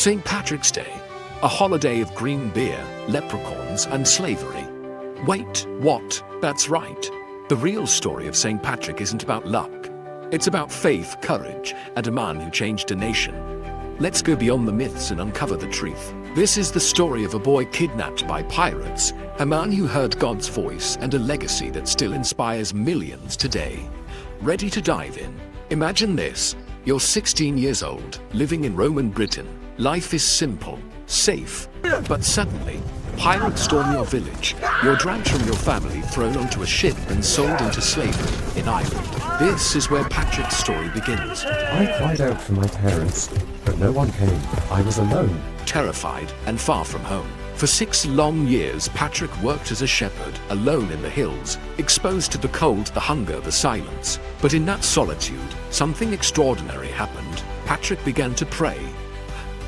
St. Patrick's Day, a holiday of green beer, leprechauns, and slavery. Wait, what? That's right. The real story of St. Patrick isn't about luck. It's about faith, courage, and a man who changed a nation. Let's go beyond the myths and uncover the truth. This is the story of a boy kidnapped by pirates, a man who heard God's voice, and a legacy that still inspires millions today. Ready to dive in? Imagine this. You're 16 years old, living in Roman Britain. Life is simple, safe, but suddenly, pirates storm your village. You're dragged from your family, thrown onto a ship, and sold into slavery in Ireland. This is where Patrick's story begins. I cried out for my parents, but no one came. I was alone. Terrified and far from home. For 6 long years, Patrick worked as a shepherd, alone in the hills, exposed to the cold, the hunger, the silence. But in that solitude, something extraordinary happened. Patrick began to pray.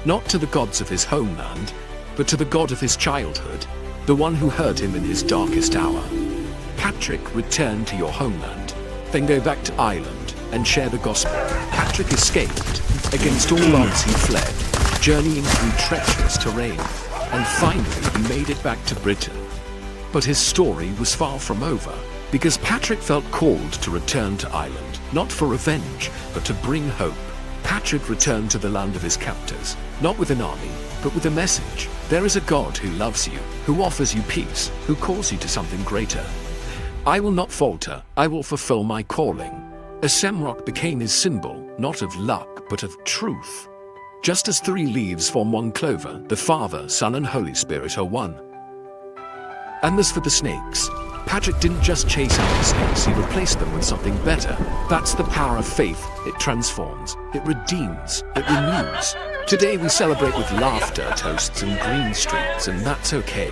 Not to the gods of his homeland, but to the God of his childhood, the one who heard him in his darkest hour. Patrick, return to your homeland, then go back to Ireland and share the gospel. Patrick escaped. Against all odds he fled, journeying through treacherous terrain, and finally he made it back to Britain. But his story was far from over, because Patrick felt called to return to Ireland, not for revenge, but to bring hope. Patrick returned to the land of his captors, not with an army, but with a message. There is a God who loves you, who offers you peace, who calls you to something greater. I will not falter, I will fulfill my calling. A shamrock became his symbol, not of luck, but of truth. Just as 3 leaves form one clover, the Father, Son, and Holy Spirit are one. And as for the snakes, Patrick didn't just chase out the snakes, he replaced them with something better. That's the power of faith. It transforms, it redeems, it renews. Today we celebrate with laughter, toasts, and green streets, and that's okay.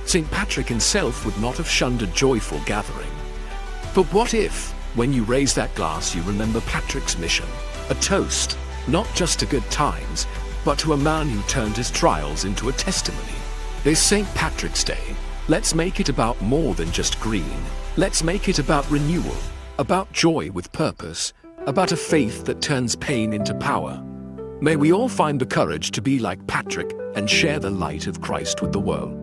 St. Patrick himself would not have shunned a joyful gathering. But what if, when you raise that glass, you remember Patrick's mission? A toast, not just to good times, but to a man who turned his trials into a testimony. This St. Patrick's Day, let's make it about more than just green. Let's make it about renewal, about joy with purpose, about a faith that turns pain into power. May we all find the courage to be like Patrick and share the light of Christ with the world.